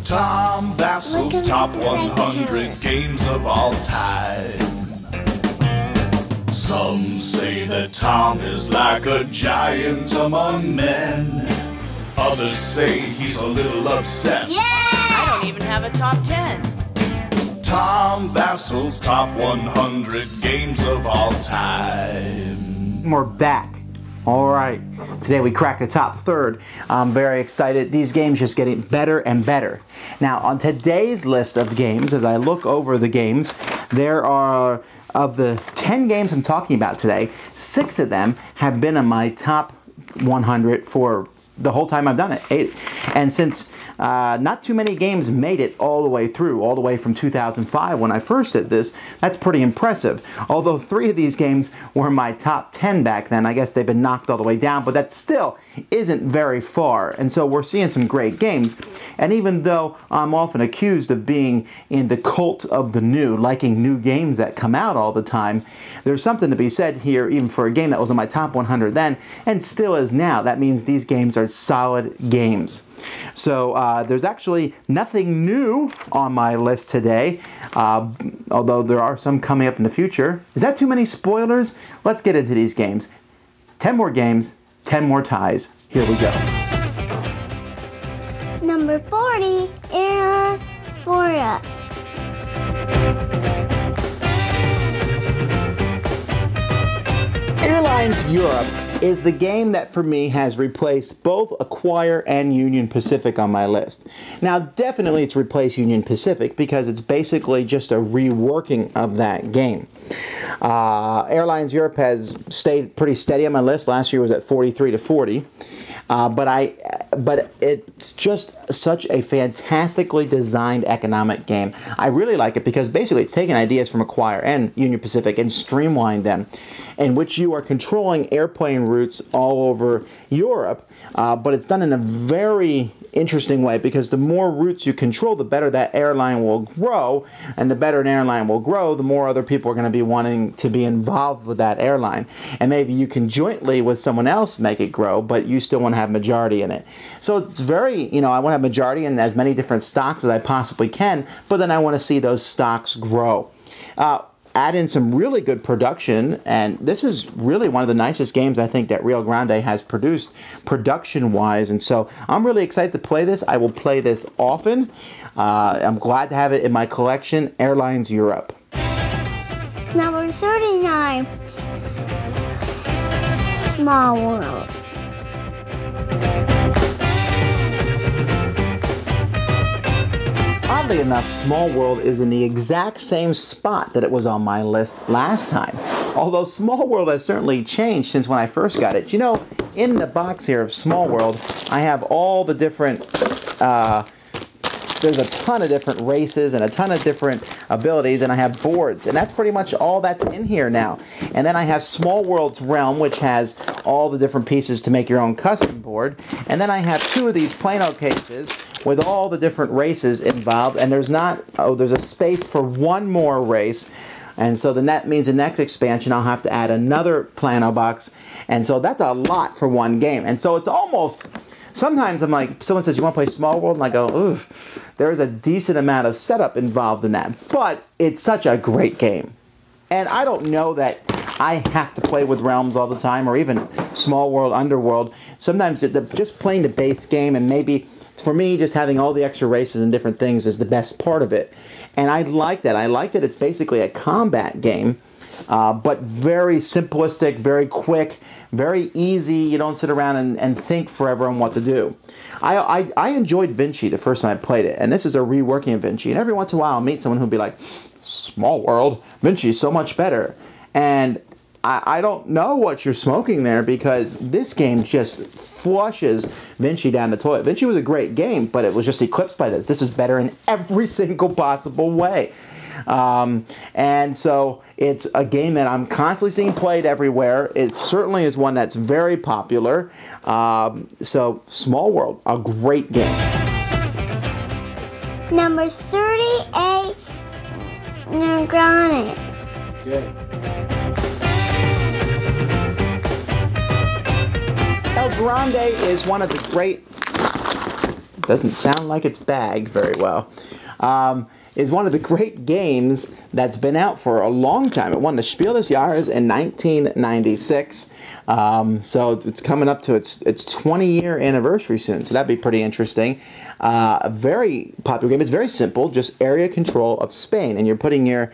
Tom Vasel's top 100 games of all time. Some say that Tom is like a giant among men. Others say he's a little obsessed. Yeah! I don't even have a top 10. Tom Vasel's top 100 games of all time. We're back. All right. Today we cracked the top third. I'm very excited. These games just getting better and better. Now, on today's list of games, as I look over the games, there are, of the 10 games I'm talking about today, 6 of them have been in my top 100 for the whole time I've done it. 8. And since not too many games made it all the way through, all the way from 2005 when I first did this, that's pretty impressive. Although 3 of these games were my top 10 back then, I guess they've been knocked all the way down, but that still isn't very far. And so we're seeing some great games. And even though I'm often accused of being in the cult of the new, liking new games that come out all the time, there's something to be said here, even for a game that was in my top 100 then, and still is now. That means these games are solid games. So there's actually nothing new on my list today, although there are some coming up in the future. Is that too many spoilers? Let's get into these games. 10 more games, 10 more ties. Here we go. Number 40, Florida. Airlines Europe is the game that for me has replaced both Acquire and Union Pacific on my list. Now definitely it's replaced Union Pacific because it's basically just a reworking of that game. Airlines Europe has stayed pretty steady on my list. Last year was at 43 to 40. But it's just such a fantastically designed economic game. I really like it because basically it's taking ideas from Acquire and Union Pacific and streamlined them, in which you are controlling airplane routes all over Europe, but it's done in a very interesting way because the more routes you control, the better that airline will grow, and the better an airline will grow, the more other people are going to be wanting to be involved with that airline. And maybe you can jointly with someone else make it grow, but you still want to have majority in it. So it's very, I want to have majority in as many different stocks as I possibly can, but then I want to see those stocks grow. Add in some really good production, and this is really one of the nicest games I think that Rio Grande has produced production-wise, and so I'm really excited to play this. I will play this often. I'm glad to have it in my collection. Airlines Europe. Number 39, Small World. Oddly enough, Small World is in the exact same spot that it was on my list last time. Although Small World has certainly changed since when I first got it. In the box here of Small World, I have all the different, there's a ton of different races and a ton of different abilities, and I have boards, and that's pretty much all that's in here now. And then I have Small World's Realm, which has all the different pieces to make your own custom board. And then I have 2 of these Plano cases with all the different races involved, and there's a space for 1 more race. And so then that means the next expansion I'll have to add another Plano box, and so that's a lot for one game. And so it's almost, sometimes I'm like, someone says, you want to play Small World? And I go, oof, there's a decent amount of setup involved in that, but it's such a great game. And I don't know that I have to play with Realms all the time, or even Small World, Underworld. Sometimes just playing the base game, and maybe for me, just having all the extra races and different things is the best part of it. And I like that. I like that it's basically a combat game, but very simplistic, very quick, very easy. You don't sit around and think forever on what to do. I enjoyed Vinci the first time I played it, and this is a reworking of Vinci. And every once in a while I'll meet someone who'll be like, Small World, Vinci is so much better. And I don't know what you're smoking there, because this game just flushes Vinci down the toilet. Vinci was a great game, but it was just eclipsed by this. This is better in every single possible way. And so it's a game that I'm constantly seeing played everywhere. It certainly is one that's very popular. So Small World, a great game. Number 38, Grande. Good. El Grande is one of the great doesn't sound like it's bagged very well. Is one of the great games that's been out for a long time. It won the Spiel des Jahres in 1996. So it's coming up to its 20-year anniversary soon. So that'd be pretty interesting. A very popular game. It's very simple, just area control of Spain. And you're putting your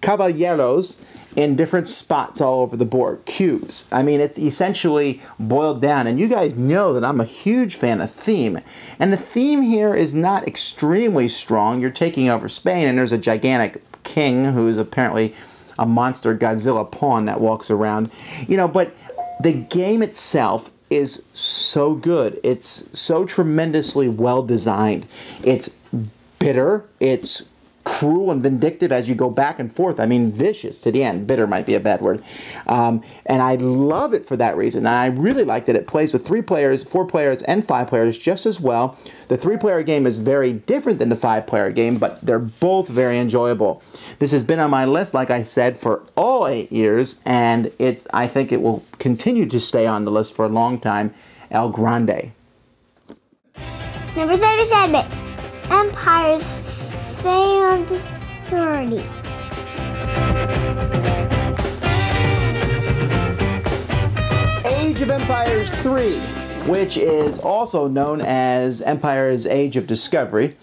caballeros in different spots all over the board. Cubes. I mean, it's essentially boiled down. And you guys know that I'm a huge fan of theme. And the theme here is not extremely strong. You're taking over Spain, and there's a gigantic king who is apparently a monster Godzilla pawn that walks around. You know, but the game itself is so good. It's so tremendously well designed. It's bitter. It's cruel and vindictive as you go back and forth. I mean, vicious to the end. Bitter might be a bad word. And I love it for that reason. And I really like that it plays with 3 players, 4 players, and 5 players just as well. The 3-player game is very different than the 5-player game, but they're both very enjoyable. This has been on my list, like I said, for all 8 years, and I think it will continue to stay on the list for a long time. El Grande. Number 37. Empire's Sand 30. Age of Empires 3, which is also known as Empire's Age of Discovery.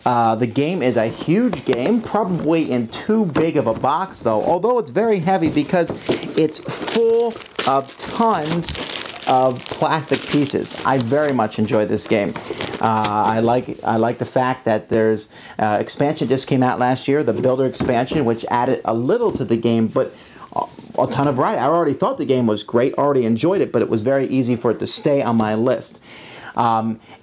The game is a huge game, probably in too big of a box though, although it's very heavy because it's full of tons of plastic pieces. I very much enjoy this game. I like the fact that there's expansion just came out last year, the Builder expansion, which added a little to the game, but a ton of variety. I already thought the game was great, already enjoyed it, but it was very easy for it to stay on my list.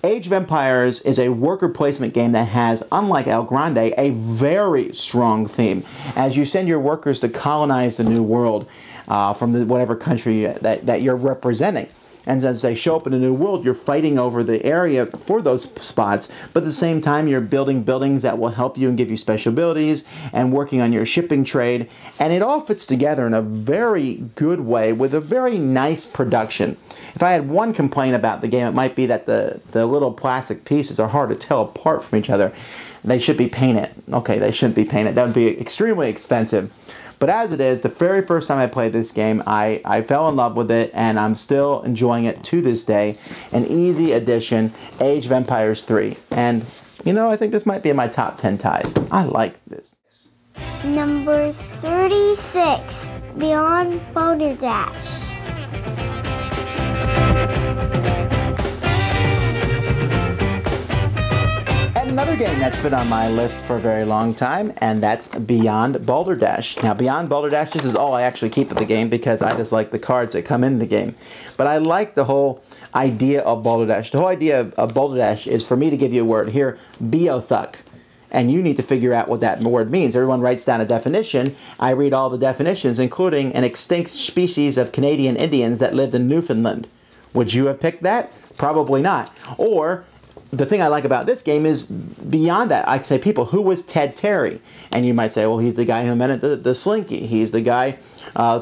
Age of Empires is a worker placement game that has, unlike El Grande, a very strong theme. As you send your workers to colonize the new world from whatever country that you're representing. And as they show up in a new world, you're fighting over the area for those spots, but at the same time, you're building buildings that will help you and give you special abilities and working on your shipping trade. And it all fits together in a very good way with a very nice production. If I had one complaint about the game, it might be that the little plastic pieces are hard to tell apart from each other. They should be painted. Okay, they shouldn't be painted. That would be extremely expensive. But as it is, the very first time I played this game, I fell in love with it, and I'm still enjoying it to this day. An easy addition, Age of Empires 3. And, you know, I think this might be in my top 10 ties. I like this. Number 36. Beyond Boulder Dash. Another game that's been on my list for a very long time, and that's Beyond Balderdash. Now, Beyond Balderdash, this is all I actually keep of the game because I just like the cards that come in the game. But I like the whole idea of Balderdash. The whole idea of Balderdash is for me to give you a word here, Beothuk. And you need to figure out what that word means. Everyone writes down a definition. I read all the definitions, including an extinct species of Canadian Indians that lived in Newfoundland. Would you have picked that? Probably not. Or the thing I like about this game is beyond that. I say, people, who was Ted Terry? And you might say, well, he's the guy who invented the slinky. He's the guy,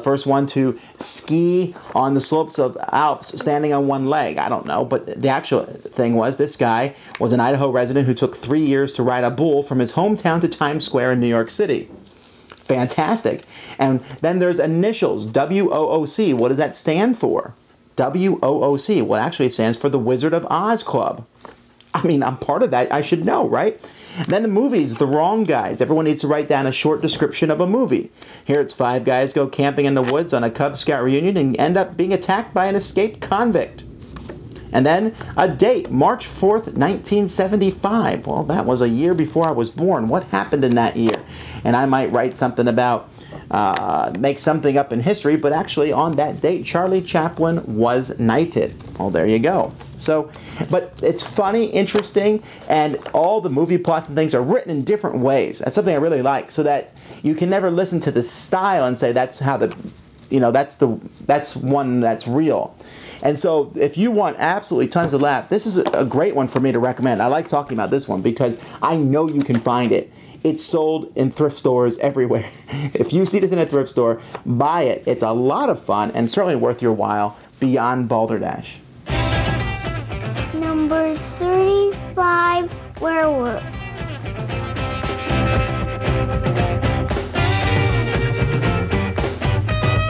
first one to ski on the slopes of Alps standing on one leg. I don't know. But the actual thing was this guy was an Idaho resident who took 3 years to ride a bull from his hometown to Times Square in New York City. Fantastic. And then there's initials, WOOC. What does that stand for? WOOC. Well, actually, it stands for the Wizard of Oz Club. I mean, I'm part of that. I should know, right? Then the movies, The Wrong Guys. Everyone needs to write down a short description of a movie. Here it's 5 guys go camping in the woods on a Cub Scout reunion and end up being attacked by an escaped convict. And then a date, March 4th, 1975. Well, that was a year before I was born. What happened in that year? And I might write something about, make something up in history, but actually on that date, Charlie Chaplin was knighted. Well, there you go. So, but it's funny, interesting, and all the movie plots and things are written in different ways. That's something I really like, so that you can never listen to the style and say that's how the, you know, that's one that's real. And so if you want absolutely tons of laugh, this is a great one for me to recommend. I like talking about this one because I know you can find it. It's sold in thrift stores everywhere. If you see this in a thrift store, buy it. It's a lot of fun and certainly worth your while. Beyond Balderdash. Number Number 35, Werewolf.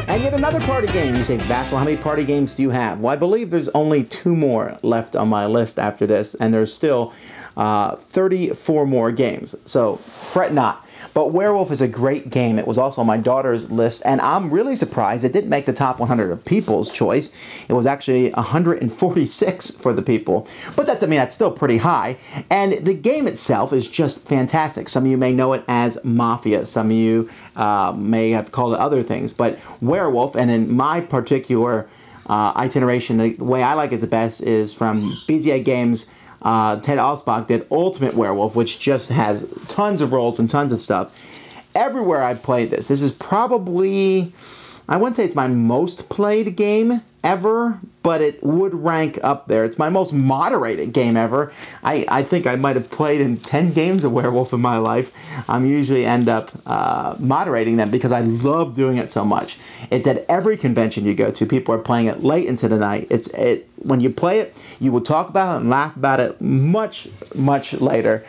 And yet another party game. You say, Vasel, how many party games do you have? Well, I believe there's only 2 more left on my list after this, and there's still 34 more games. So fret not. But Werewolf is a great game. It was also on my daughter's list, and I'm really surprised it didn't make the top 100 of people's choice. It was actually 146 for the people, but that's still pretty high. And the game itself is just fantastic. Some of you may know it as Mafia. Some of you may have called it other things, but Werewolf, and in my particular iteration, the way I like it the best is from BZA Games. Ted Alsbach did Ultimate Werewolf, which just has tons of roles and tons of stuff. Everywhere I've played this is probably, I wouldn't say it's my most played game ever, but it would rank up there. It's my most moderated game ever. I think I might have played in 10 games of Werewolf in my life. I'm usually end up moderating them because I love doing it so much. It's at every convention you go to. People are playing it late into the night. When you play it, you will talk about it and laugh about it much, much later.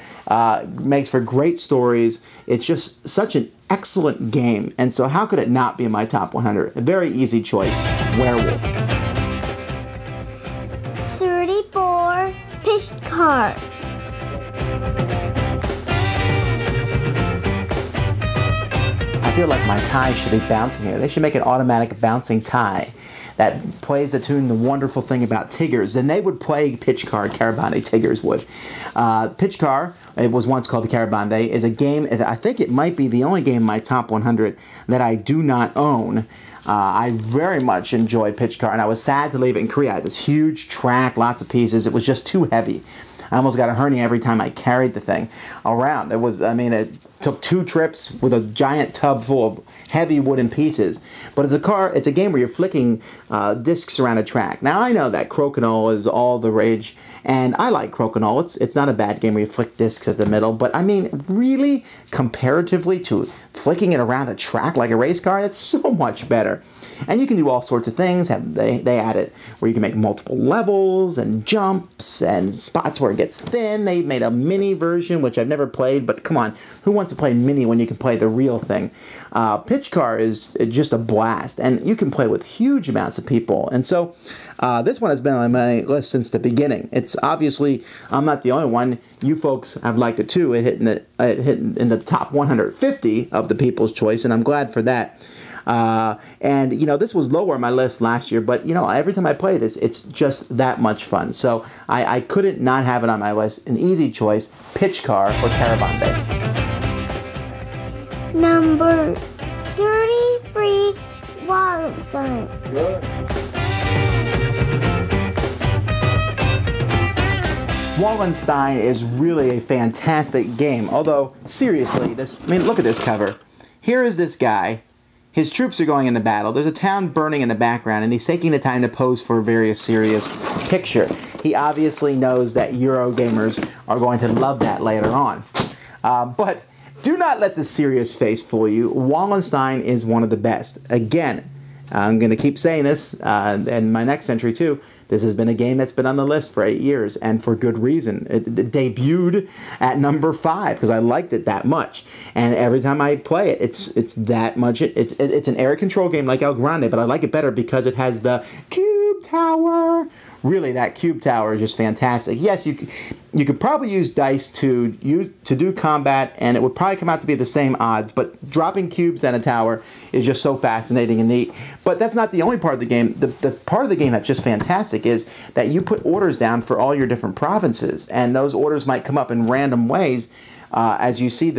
Makes for great stories. It's just such an excellent game. And so how could it not be in my top 100? A very easy choice, Werewolf. 34, Pitch Car. I feel like my tie should be bouncing here. They should make an automatic bouncing tie that plays the tune, The Wonderful Thing About Tiggers. And they would play Pitch Car, Carabande, Tiggers would. Pitch Car, it was once called the Carabande, is a game, I think it might be the only game in my top 100 that I do not own. I very much enjoy Pitch Car, and I was sad to leave it in Korea. I had this huge track, lots of pieces. It was just too heavy. I almost got a hernia every time I carried the thing around. It took 2 trips with a giant tub full of heavy wooden pieces. But it's a game where you're flicking discs around a track. Now I know that Crokinole is all the rage, and I like Crokinole. It's not a bad game where you flick discs at the middle, but I mean, really, comparatively to flicking it around a track like a race car, it's so much better. And you can do all sorts of things. They add it where you can make multiple levels and jumps and spots where it gets thin. They made a mini version, which I've never played, but come on, who wants to play mini when you can play the real thing? Pitch Car is just a blast, and you can play with huge amounts of people. And so this one has been on my list since the beginning. It's obviously, I'm not the only one. You folks have liked it too. It hit in the top 150 of the people's choice, and I'm glad for that. And this was lower on my list last year, but every time I play this, it's just that much fun. So I couldn't not have it on my list. An easy choice, Pitch Car or Carabande. Number 33, Wallenstein. Wallenstein is really a fantastic game. Although, seriously, look at this cover. Here is this guy. His troops are going into battle. There's a town burning in the background, and he's taking the time to pose for a very serious picture. He obviously knows that Eurogamers are going to love that later on. But do not let the serious face fool you. Wallenstein is one of the best. Again, I'm going to keep saying this in my next entry too. This has been a game that's been on the list for 8 years, and for good reason. It debuted at number 5 because I liked it that much. And every time I play it, it's that much. It's an area control game like El Grande, but I like it better because it has the cube tower. Really, that cube tower is just fantastic. Yes, you could probably use dice to do combat, and it would probably come out to be the same odds, but dropping cubes and a tower is just so fascinating and neat. But that's not the only part of the game. The part of the game that's just fantastic is that you put orders down for all your different provinces, and those orders might come up in random ways as you see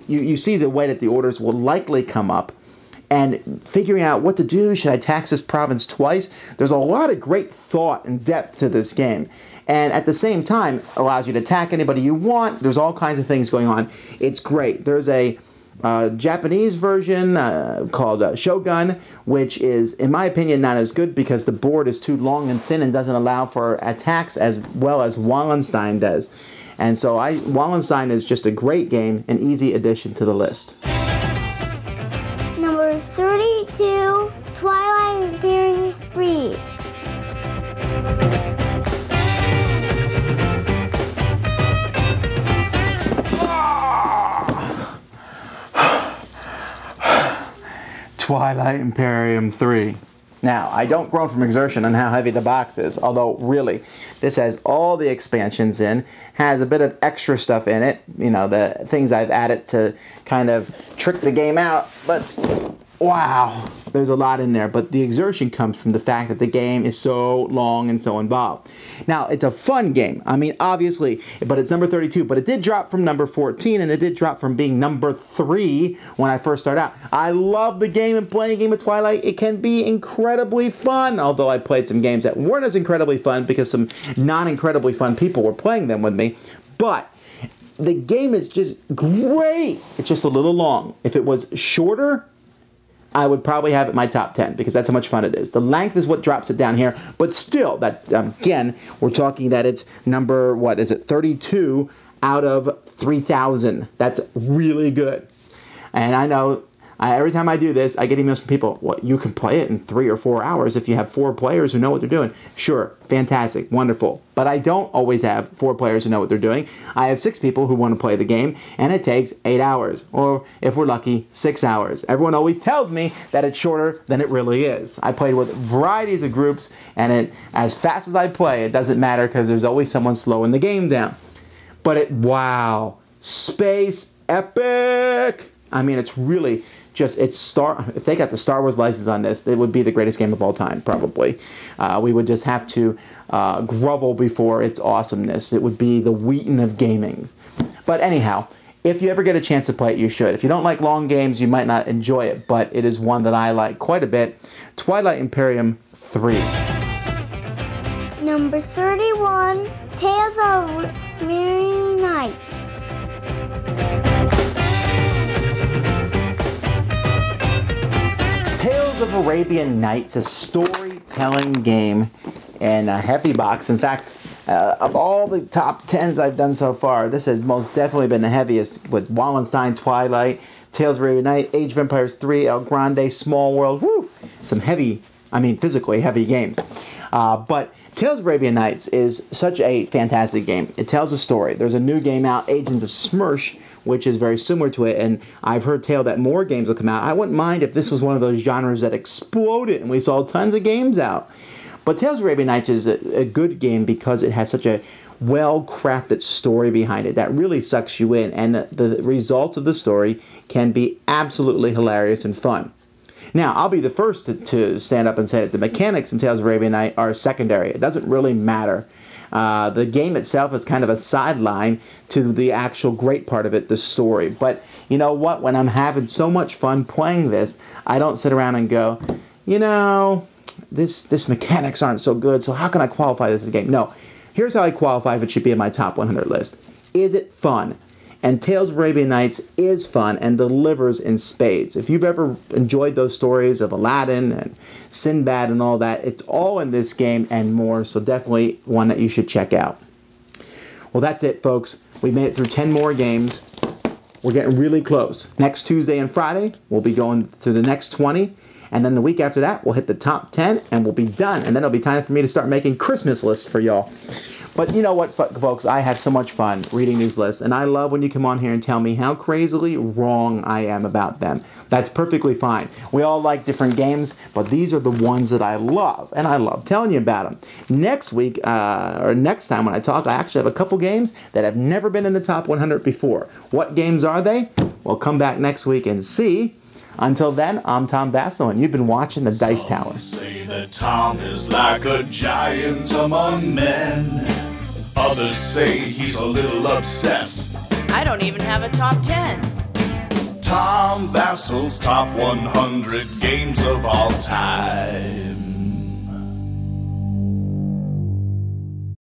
you see the way that the orders will likely come up. And figuring out what to do, should I tax this province twice? There's a lot of great thought and depth to this game. And at the same time, allows you to attack anybody you want. There's all kinds of things going on. It's great. There's a Japanese version called Shogun, which is, in my opinion, not as good because the board is too long and thin and doesn't allow for attacks as well as Wallenstein does. And so Wallenstein is just a great game, an easy addition to the list. Number 32, Twilight and Fearing Spree. Twilight Imperium 3. Now, I don't groan from exertion on how heavy the box is, although really, this has all the expansions in, has a bit of extra stuff in it, you know, the things I've added to kind of trick the game out, but wow, there's a lot in there. But the exertion comes from the fact that the game is so long and so involved. Now, it's a fun game. I mean, obviously, but it's number 32. But it did drop from number 14, and it did drop from being number 3 when I first started out. I love the game, and playing a game of Twilight, it can be incredibly fun. Although I played some games that weren't as incredibly fun because some non-incredibly fun people were playing them with me. But the game is just great. It's just a little long. If it was shorter, I would probably have it in my top 10 because that's how much fun it is. The length is what drops it down here, but still, that again, we're talking that it's number, what is it, 32 out of 3,000. That's really good. And I know every time I do this, I get emails from people, well, you can play it in 3 or 4 hours if you have 4 players who know what they're doing. Sure, fantastic, wonderful. But I don't always have 4 players who know what they're doing. I have 6 people who want to play the game, and it takes 8 hours. Or, if we're lucky, 6 hours. Everyone always tells me that it's shorter than it really is. I played with varieties of groups, and as fast as I play, it doesn't matter because there's always someone slowing the game down. But wow, space epic! I mean, it's really just, if they got the Star Wars license on this, it would be the greatest game of all time, probably. We would just have to grovel before its awesomeness. It would be the Wheaton of gaming. But anyhow, if you ever get a chance to play it, you should. If you don't like long games, you might not enjoy it, but it is one that I like quite a bit. Twilight Imperium 3. Number 31, Tales of Merry Nights. Tales of Arabian Nights, a storytelling game in a heavy box. In fact, of all the top 10s I've done so far, this has most definitely been the heaviest, with Wallenstein, Twilight, Tales of Arabian Nights, Age of Empires 3, El Grande, Small World. Woo! Some heavy, I mean physically heavy games. But Tales of Arabian Nights is such a fantastic game. It tells a story. There's a new game out, Agents of Smersh, which is very similar to it, and I've heard tale that more games will come out. I wouldn't mind if this was one of those genres that exploded and we saw tons of games out. But Tales of Arabian Nights is a good game because it has such a well-crafted story behind it that really sucks you in, and the results of the story can be absolutely hilarious and fun. Now, I'll be the first to stand up and say that the mechanics in Tales of Arabian Nights are secondary. It doesn't really matter. The game itself is kind of a sideline to the actual great part of it, the story. But you know what? When I'm having so much fun playing this, I don't sit around and go, you know, this mechanics aren't so good, so how can I qualify this as a game? No. Here's how I qualify if it should be in my top 100 list. Is it fun? And Tales of Arabian Nights is fun and delivers in spades. If you've ever enjoyed those stories of Aladdin and Sinbad and all that, it's all in this game and more, so definitely one that you should check out. Well, that's it, folks. We made it through 10 more games. We're getting really close. Next Tuesday and Friday, we'll be going to the next 20. And then the week after that, we'll hit the top 10 and we'll be done. And then it'll be time for me to start making Christmas lists for y'all. But you know what, folks? I have so much fun reading these lists, and I love when you come on here and tell me how crazily wrong I am about them. That's perfectly fine. We all like different games, but these are the ones that I love, and I love telling you about them. Next week, or next time when I talk, I actually have a couple games that have never been in the top 100 before. What games are they? Well, come back next week and see. Until then, I'm Tom Vasel, and you've been watching The Dice Tower. Some say that Tom is like a giant among men. Others say he's a little obsessed. I don't even have a top 10. Tom Vasel's top 100 games of all time.